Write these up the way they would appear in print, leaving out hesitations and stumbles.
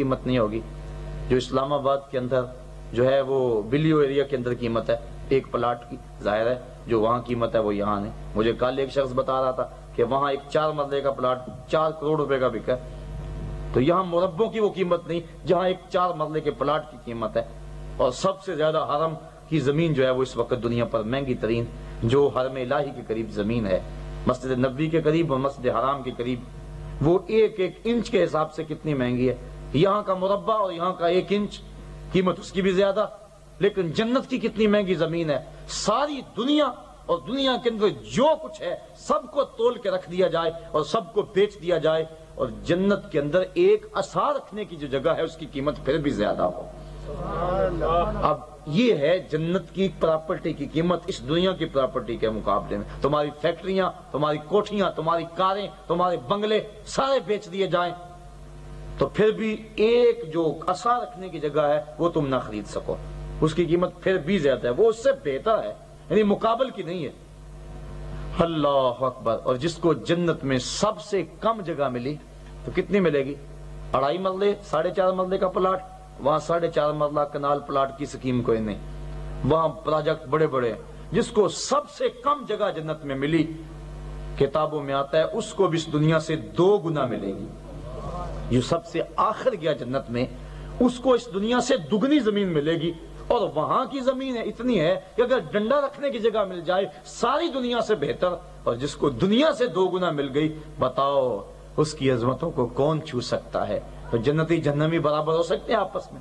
قیمت نہیں ہوگی جو اسلام آباد کے اندر جو ہے وہ بلیو ایریا کے اندر قیمت ہے ایک پلاٹ کی، ظاہر ہے جو وہاں قیمت ہے وہ یہاں نہیں۔ مجھے کل ایک شخص بتا رہا تھا کہ وہاں ایک 4 مرلے کا پلاٹ 4 کروڑ روپے کا بکا ہے، تو یہاں مربوں کی وہ قیمت نہیں جہاں ایک 4 مرلے کے پلاٹ کی قیمت ہے۔ اور سب سے زیادہ حرم کی زمین جو ہے وہ اس وقت دنیا پر مہنگی ترین جو حرم الہی کے قریب زمین ہے، مسجد نبوی کے قریب اور مسجد حرام کے قریب، وہ ایک ایک انچ کے حساب سے کتنی مہنگی ہے۔ یہاں کا مربع اور یہاں کا 1 انچ قیمت اس کی بھی زیادہ، لیکن جنت کی کتنی مہنگی زمین ہے۔ ساری دنیا اور دنیا کے اندر جو کچھ ہے سب کو تول کے رکھ دیا جائے اور سب کو بیچ دیا جائے، اور جنت کے اندر ایک عصا رکھنے کی جو جگہ ہے اس کی قیمت پھر بھی زیادہ ہو۔ اب یہ ہے جنت کی پراپرٹی کی قیمت اس دنیا کی پراپرٹی کے مقابلے میں۔ تمہاری فیکٹریاں، تمہاری کوٹھیاں، تمہاری کاریں، تمہارے بنگلے سارے بیچ دیے جائیں تو پھر بھی ایک جو عصا رکھنے کی جگہ ہے وہ تم نہ خرید سکو، اس کی قیمت پھر بھی زیادہ ہے، وہ اس سے بہتر ہے، یعنی مقابل کی نہیں ہے۔ اللہ اکبر۔ اور جس کو جنت میں سب سے کم جگہ ملی تو کتنی ملے گی؟ 2.5 مرلے 4.5 مرلے کا پلاٹ، وہاں 4.5 مرلہ کنال پلاٹ کی سکیم کوئی نہیں، وہاں پروجیکٹ بڑے بڑے ہیں۔ جس کو سب سے کم جگہ جنت میں ملی، کتابوں میں آتا ہے اس کو بھی اس دنیا سے 2 گنا ملے گی۔ جو سب سے آخر گیا جنت میں اس کو اس دنیا سے 2 زمین ملے گی، اور وہاں کی زمین اتنی ہے کہ اگر ڈنڈا رکھنے کی جگہ مل جائے ساری دنیا سے بہتر، اور جس کو دنیا سے 2 گنا مل گئی، بتاؤ اس کی عظمتوں کو کون چھو سکتا ہے؟ تو جنتی جہنمی برابر ہو سکتے ہیں آپس میں؟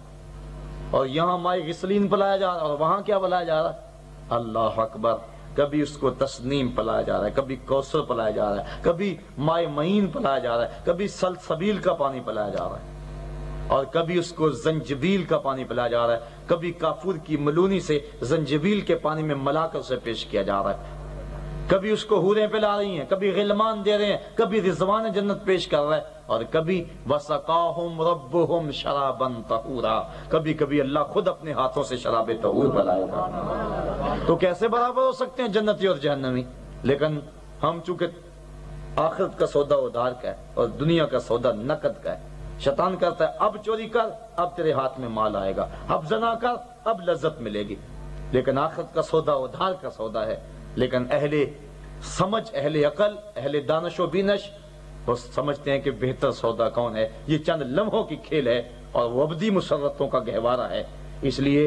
اور یہاں مائے غسلین پلایا جا رہا ہے اور وہاں کیا پلایا جا رہا ہے؟ اللہ اکبر۔ کبھی اس کو تسنیم پلایا جا رہا ہے، کبھی کوثر پلایا جا رہا ہے، کبھی مائے معین پلایا جا رہا ہے، کبھی سلسبیل کا پانی پلایا جا رہا ہے، اور کبھی اس کو زنجبیل کا پانی پلایا جا رہا ہے، کبھی کافور کی ملونی سے زنجبیل کے پانی میں ملا کر اسے پیش کیا جا رہا ہے، کبھی اس کو حوریں پلا رہی ہیں، کبھی غلمان دے رہے ہیں، کبھی رضوان جنت پیش کر رہا ہے، اور کبھی وَسَقَاهُمْ رَبُّهُمْ شَرَابًا طَهُورًا، کبھی کبھی اللہ خود اپنے ہاتھوں سے شراب طہور پلائے گا۔ تو کیسے برابر ہو سکتے ہیں جنتی اور جہنمی؟ لیکن ہم چونکہ آخرت کا سودا ادھار کا ہے اور دنیا کا سودا نقد کا ہے، شیطان کرتا ہے اب چوری کر اب تیرے ہاتھ میں مال آئے گا، اب زنا کر اب لذت ملے گی، لیکن آخرت کا سودا ادھار کا سودا ہے۔ لیکن اہل سمجھ، اہل عقل، اہل دانش و بینش وہ سمجھتے ہیں کہ بہتر سودا کون ہے؟ یہ چند لمحوں کی کھیل ہے اور وہ ابدی مسرتوں کا گہوارہ ہے۔ اس لیے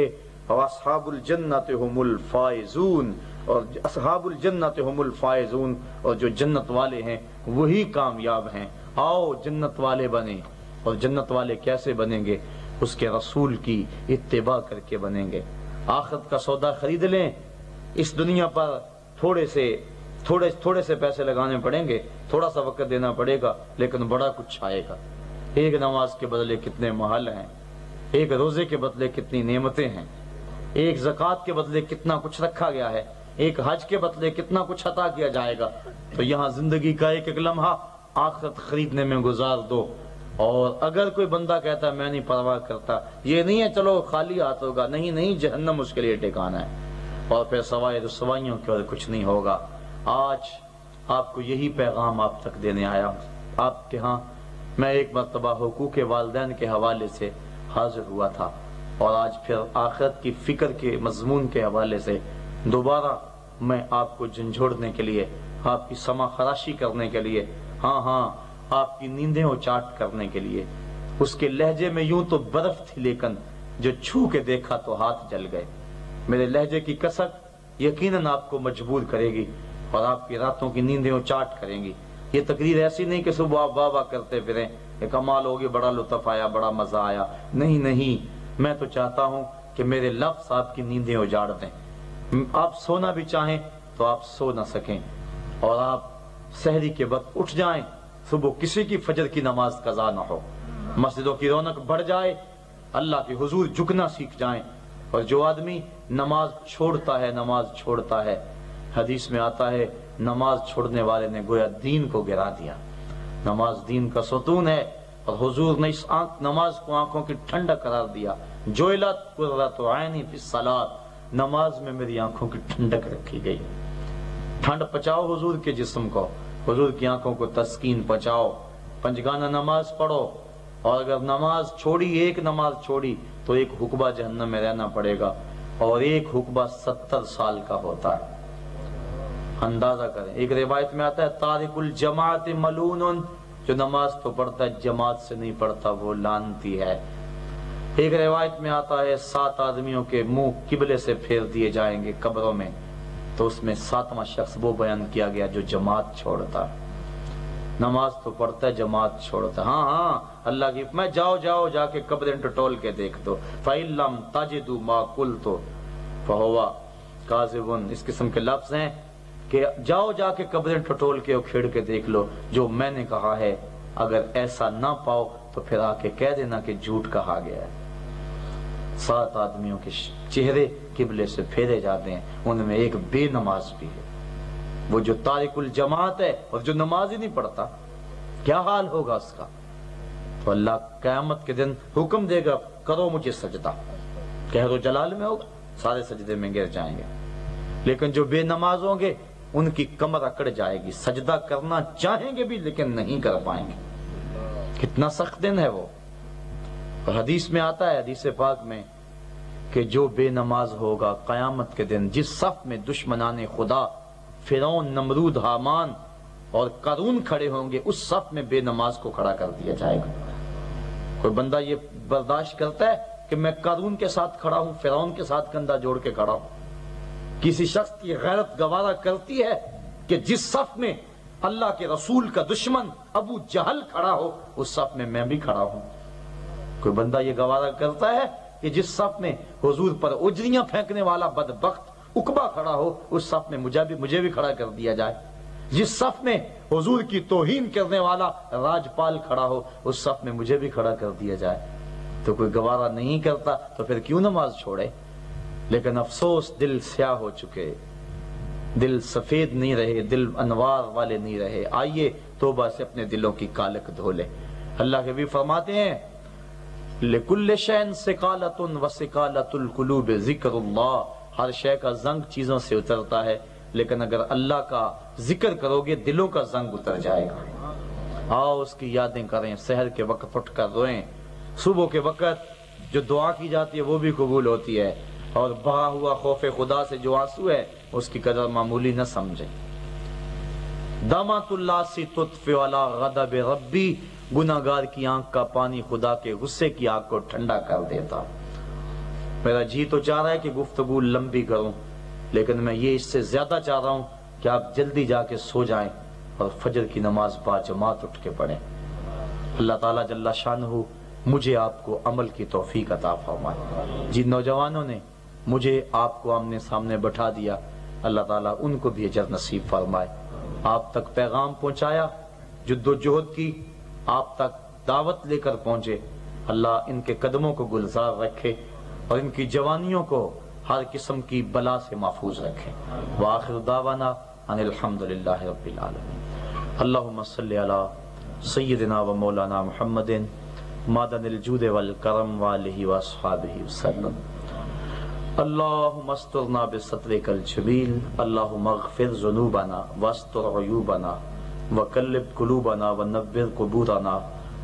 اصحاب الجنت هم الفائزون، اور اصحاب الجنت هم الفائزون، اور جو جنت والے ہیں وہی کامیاب ہیں۔ آؤ جنت والے بنیں، اور جنت والے کیسے بنیں گے؟ اس کے رسول کی اتباع کر کے بنیں گے۔ آخرت کا سودا خرید لیں، اس دنیا پر تھوڑے سے پیسے لگانے پڑیں گے، تھوڑا سا وقت دینا پڑے گا، لیکن بڑا کچھ آئے گا۔ ایک نماز کے بدلے کتنے محل ہیں، ایک روزے کے بدلے کتنی نعمتیں ہیں، ایک زکوٰۃ کے بدلے کتنا کچھ رکھا گیا ہے، ایک حج کے بدلے کتنا کچھ عطا کیا جائے گا۔ تو یہاں زندگی کا ایک ایک لمحہ آخرت خریدنے میں گزار دو۔ اور اگر کوئی بندہ کہتا ہے میں نہیں پرواہ کرتا، یہ نہیں ہے چلو خالی ہاتھ ہوگا، نہیں، جہنم اس کے لیے ٹھکانہ ہے، اور پھر سوائے رسوائیوں کے اور کچھ نہیں ہوگا۔ آج آپ کو یہی پیغام آپ تک دینے آیا ہوں۔ آپ کے ہاں میں ایک مرتبہ حقوق والدین کے حوالے سے حاضر ہوا تھا، اور آج پھر آخرت کی فکر کے مضمون کے حوالے سے دوبارہ میں آپ کو جھنجھوڑنے کے لیے، آپ کی سما خراشی کرنے کے لیے، ہاں آپ کی نیندیں اچاٹ کرنے کے لیے۔ اس کے لہجے میں یوں تو برف تھی، لیکن جو چھو کے دیکھا تو ہاتھ جل گئے۔ میرے لہجے کی کثرت یقیناً آپ کو مجبور کرے گی اور آپ کی راتوں کی نیندیں اچاٹ کریں گی۔ یہ تقریر ایسی نہیں کہ صبح آپ واہ کرتے پھریں کہ کمال ہوگی، بڑا لطف آیا، بڑا مزہ آیا، نہیں، میں تو چاہتا ہوں کہ میرے لفظ آپ کی نیندیں اجاڑ دیں۔ آپ سونا بھی چاہیں تو آپ سو نہ سکیں، اور آپ سحری کے وقت اٹھ جائیں، صبح کسی کی فجر کی نماز قضا نہ ہو، مسجدوں کی رونق بڑھ جائے، اللہ کے حضور جھکنا سیکھ جائیں۔ اور جو آدمی نماز چھوڑتا ہے، حدیث میں آتا ہے نماز چھوڑنے والے نے گویا دین کو گرا دیا۔ نماز دین کا ستون ہے، اور حضور نے اس نماز کو آنکھوں کی ٹھنڈک قرار دیا۔ جعلت قرۃ عینی فی الصلاۃ، نماز میں میری آنکھوں کی ٹھنڈک رکھی گئی۔ ٹھنڈ پچاؤ حضور کے جسم کو، حضور کی آنکھوں کو تسکین پہنچاؤ، پنجگانہ نماز پڑھو، اور اگر نماز چھوڑی، ایک نماز چھوڑی تو ایک حقبہ جہنم میں رہنا پڑے گا، اور ایک حقبہ 70 سال کا ہوتا ہے۔ اندازہ کریں، ایک روایت میں آتا ہے تارک الجماعت ملعون، جو نماز تو پڑھتا ہے جماعت سے نہیں پڑھتا وہ لعنتی ہے۔ ایک روایت میں آتا ہے 7 آدمیوں کے منہ قبلے سے پھیر دیے جائیں گے قبروں میں، تو اس میں 7واں شخص وہ بیان کیا گیا جو جماعت چھوڑتا ہے، نماز تو پڑھتا ہے جماعت چھوڑتا ہے۔ ہاں اللہ کی میں جاؤ جا کے قبریں ٹٹول کے دیکھ دو، فَإِن لَمْ تَجِدُوا مَا قُلْتُ فَهُوَ كَاذِبٌ، اس قسم کے لفظ ہیں کہ جاؤ جا کے قبریں ٹٹول کے اور کھیڑ کے دیکھ لو جو میں نے کہا ہے، اگر ایسا نہ پاؤ تو پھر آ کے کہہ دینا کہ جھوٹ کہا گیا ہے۔ 7 آدمیوں کے چہرے قبلے سے پھیرے جاتے ہیں، ان میں ایک بے نماز بھی ہے، وہ جو تارک الجماعت ہے اور جو نماز ہی نہیں پڑھتا، کیا حال ہوگا اس کا؟ تو اللہ قیامت کے دن حکم دے گا کرو مجھے سجدہ، کہہ دو جلال میں ہوگا، سارے سجدے میں گر جائیں گے۔ لیکن جو بے نماز ہوں گے ان کی کمر اکڑ جائے گی، سجدہ کرنا چاہیں گے بھی لیکن نہیں کر پائیں گے۔ کتنا سخت دن ہے وہ۔ اور حدیث میں آتا ہے، حدیث پاک میں، کہ جو بے نماز ہوگا قیامت کے دن، جس صف میں دشمنان خدا فرعون، نمرود، حامان اور قارون کھڑے ہوں گے، اس صف میں بے نماز کو کھڑا کر دیا جائے گا۔ کوئی بندہ یہ برداشت کرتا ہے کہ میں قارون کے ساتھ کھڑا ہوں، فرعون کے ساتھ کندھا جوڑ کے کھڑا ہوں؟ کسی شخص کی غیرت گوارا کرتی ہے کہ جس صف میں اللہ کے رسول کا دشمن ابو جہل کھڑا ہو اس صف میں میں بھی کھڑا ہوں؟ کوئی بندہ یہ گوارا کرتا ہے کہ جس صف میں حضور پر اجریاں پھینکنے والا بدبخت عقبہ کھڑا ہو اس صف میں مجھے بھی کھڑا کر دیا جائے؟ جس صف میں حضور کی توہین کرنے والا راجپال کھڑا ہو اس صف میں مجھے بھی کھڑا کر دیا جائے؟ تو کوئی گوارا نہیں کرتا تو پھر کیوں نماز چھوڑے؟ لیکن افسوس، دل سیاہ ہو چکے، دل سفید نہیں رہے، دل انوار والے نہیں رہے۔ آئیے توبہ سے اپنے دلوں کی کالک دھو لے۔ اللہ کے بھی فرماتے ہیں لِكُلِّ شَيْءٍ سِقَالَةٌ وَسِقَالَةُ الْقُلُوبِ ذِكْرُ اللَّهِ، ہر شے کا زنگ چیزوں سے اترتا ہے، لیکن اگر اللہ کا ذکر کرو گے دلوں کا زنگ اتر جائے گا۔ آؤ اس کی یادیں کریں، سحر کے وقت اٹھ کر روئیں، صبح کے وقت جو دعا کی جاتی ہے وہ بھی قبول ہوتی ہے، اور بہا ہوا خوف خدا سے جو آنسو ہے اس کی قدر معمولی نہ سمجھیں۔ دامات اللہ سی تطفئ علی غضب ربی، گناہگار کی آنکھ کا پانی خدا کے غصے کی آگ کو ٹھنڈا کر دیتا۔ میرا جی تو چاہ رہا ہے کہ گفتگو لمبی کروں، لیکن میں یہ اس سے زیادہ چاہ رہا ہوں کہ آپ جلدی جا کے سو جائیں اور فجر کی نماز باجماعت اٹھ کے پڑھیں۔ اللہ تعالیٰ جل شانہ مجھے آپ کو عمل کی توفیق عطا فرمائے۔ جن نوجوانوں نے مجھے آپ کو آمنے سامنے بٹھا دیا، اللہ تعالیٰ ان کو بھی اجر نصیب فرمائے۔ آپ تک پیغام پہنچایا، جد و جہد کی، آپ تک دعوت لے کر پہنچے، اللہ ان کے قدموں کو گلزار رکھے اور ان کی جوانیوں کو ہر قسم کی بلا سے محفوظ رکھے۔ وآخر دعوانا ان الحمدللہ رب العالمین۔ اللہم صلی علی سیدنا و مولانا محمد معدن الجود والکرم وآلہ واصحابہ وسلم۔ اللہم استرنا بسترک الجمیل، اللہم اغفر ذنوبنا واستر عیوبنا وقلب قلوبنا ونور قبورنا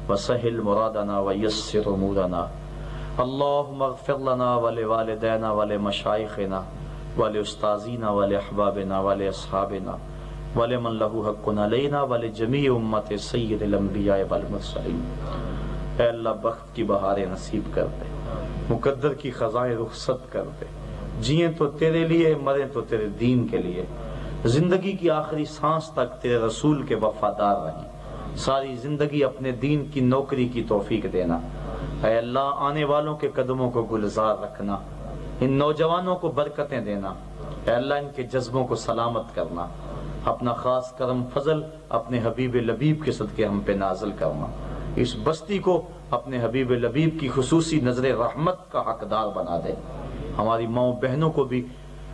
وسہل مرادنا ویسر امورنا۔ اللہم اغفر لنا ولوالدینا ولمشائخنا ولأستاذینا ولأحبابنا ولأصحابنا ولمن لہ حق علینا ولجمیع امت سید الانبیاء والمرسلین۔ اے اللہ بخت کی بہاریں نصیب کر دے، مقدر کی خزائیں رخصت کر دے، جئیں تو تیرے لیے، مریں تو تیرے دین کے لیے، زندگی کی آخری سانس تک تیرے رسول کے وفادار رہیں، ساری زندگی اپنے دین کی نوکری کی توفیق دینا۔ اے اللہ آنے والوں کے قدموں کو گلزار رکھنا، ان نوجوانوں کو برکتیں دینا، اے اللہ ان کے جذبوں کو سلامت کرنا، اپنا خاص کرم فضل اپنے حبیب لبیب کے صدقے ہم پہ نازل کرنا، اس بستی کو اپنے حبیب لبیب کی خصوصی نظر رحمت کا حقدار بنا دے۔ ہماری ماؤں بہنوں کو بھی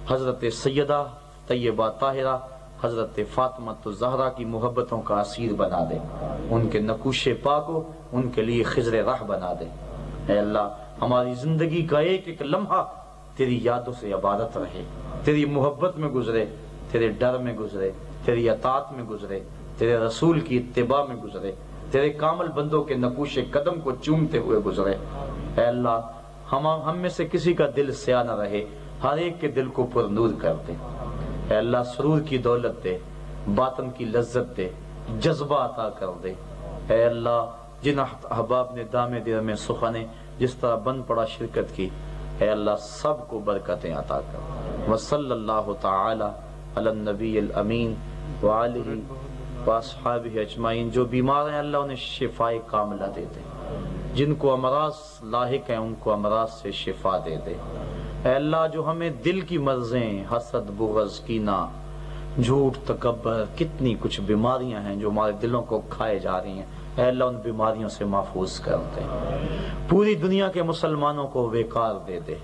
حضرت سیدہ طیبہ طاہرہ حضرت فاطمہ الزہرا کی محبتوں کا اسیر بنا دے، ان کے نقوش پا کو ان کے لیے خضر راہ بنا دے۔ اے اللہ ہماری زندگی کا ایک ایک لمحہ تیری یادوں سے عبادت رہے، تیری محبت میں گزرے، تیرے ڈر میں گزرے، تیری اطاعت میں گزرے، تیرے رسول کی اتباع میں گزرے۔ تیرے کامل بندوں کے نقوش قدم کو چومتے ہوئے گزرے۔ اے اللہ ہم میں سے کسی کا دل سیاہ نہ رہے، ہر ایک کے دل کو پر نور کر دے۔ اے اللہ سرور کی دولت دے، باطن کی لذت دے، جذبہ عطا کر دے۔ اے اللہ جن احباب نے دامے دیر میں سخنے جس طرح بند پڑا شرکت کی، اے اللہ سب کو برکتیں عطا کر۔ وصلی اللہ تعالی علی النبی الامین وآلہ واصحابہ اجمعین۔ جو بیمار ہیں اللہ انہیں شفائے کاملہ دے دے، جن کو امراض لاحق ہیں ان کو امراض سے شفا دے دے۔ اے اللہ جو ہمیں دل کی مرضیں، حسد، بغض، کینہ، جھوٹ، تکبر، کتنی کچھ بیماریاں ہیں جو ہمارے دلوں کو کھائے جا رہی ہیں، اے اللہ ان بیماریوں سے محفوظ کر دے۔ پوری دنیا کے مسلمانوں کو وقار دے دے۔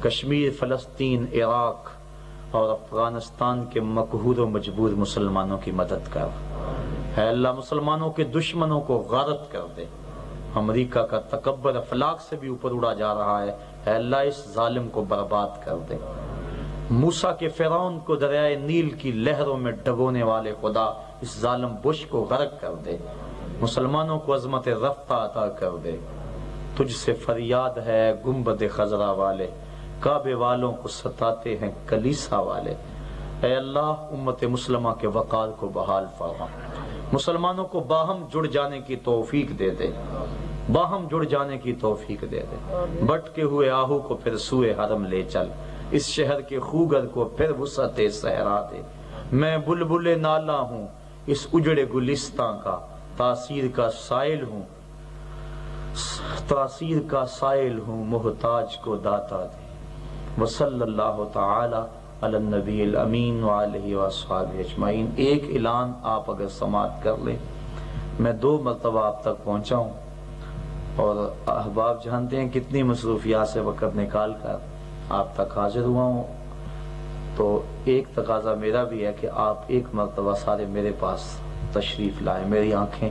کشمیر، فلسطین، عراق اور افغانستان کے مقہور و مجبور مسلمانوں کی مدد کر۔ اے اللہ مسلمانوں کے دشمنوں کو غارت کر دے۔ امریکہ کا تکبر افلاک سے بھی اوپر اڑا جا رہا ہے، اے اللہ اس ظالم کو برباد کر دے۔ موسیٰ کے فرعون کو دریائے نیل کی لہروں میں ڈبونے والے خدا اس ظالم بش کو غرق کر دے۔ مسلمانوں کو عظمت رفتہ عطا کر دے۔ تجھ سے فریاد ہے گنبد خضرا والے، کعبے والوں کو ستاتے ہیں کلیسا والے۔ اے اللہ امت مسلمہ کے وقار کو بحال فرما، مسلمانوں کو باہم جڑ جانے کی توفیق دے دے، باہم جڑ جانے کی توفیق دے دے۔ بٹکے ہوئے آہو کو پھر سوئے حرم لے چل، اس شہر کے خوگر کو پھر وسعت صحرا دے۔ میں بلبل نالا ہوں اس اجڑے گلستان کا، تاثیر کا سائل ہوں، تاثیر کا سائل ہوں، محتاج کو داتا دے۔ وصلی اللہ تعالی علی النبی الامین وآلہ وصحبہ اجمعین۔ ایک اعلان آپ اگر سماعت کر لیں، میں 2 مرتبہ آپ تک پہنچا ہوں اور احباب جانتے ہیں کتنی مصروفیات سے وقت نکال کر آپ تک حاضر ہوا ہوں، تو ایک تقاضا میرا بھی ہے کہ آپ ایک مرتبہ سارے میرے پاس تشریف لائیں۔ میری آنکھیں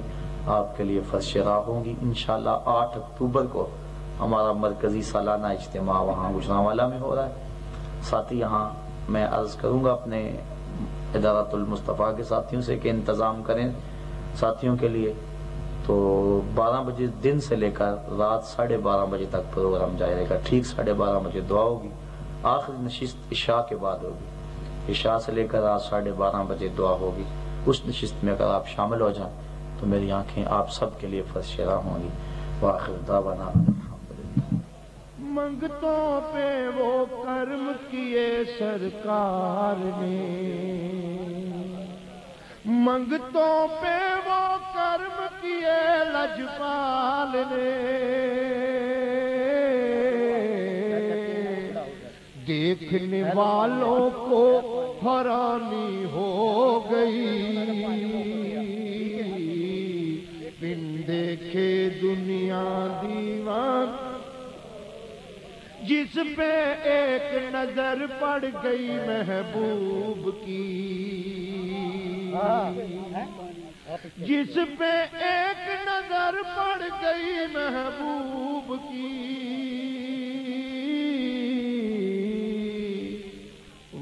آپ کے لیے فرش راہ ہوں گی۔ انشاءاللہ 8 اکتوبر کو ہمارا مرکزی سالانہ اجتماع وہاں گجرانوالہ میں ہو رہا ہے۔ ساتھ ہی یہاں میں عرض کروں گا اپنے ادارت المصطفیٰ کے ساتھیوں سے کہ انتظام کریں ساتھیوں کے لیے، تو 12 بجے دن سے لے کر رات 12:30 بجے تک پروگرام جاری رہے گا۔ ٹھیک 12:30 بجے دعا ہوگی، آخری نشست عشاء کے بعد ہوگی، عشاء سے لے کر رات 12:30 بجے دعا ہوگی۔ اس نشست میں اگر آپ شامل ہو جائیں تو میری آنکھیں آپ سب کے لیے فرش راہ ہوں گی۔ وآخر دعوانا منگتوں پہ وہ کرم کیے سرکار نے، منگتوں پہ وہ کرم کیے لجپال نے، دیکھنے والوں کو حیرانی ہو گئی، بن دیکھے دنیا دیوان، جس پہ ایک نظر پڑ گئی محبوب کی، جس پہ ایک نظر پڑ گئی محبوب کی،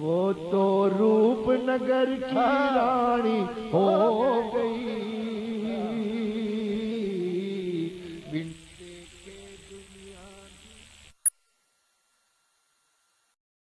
وہ تو روپ نگر کی رانی ہو گئی۔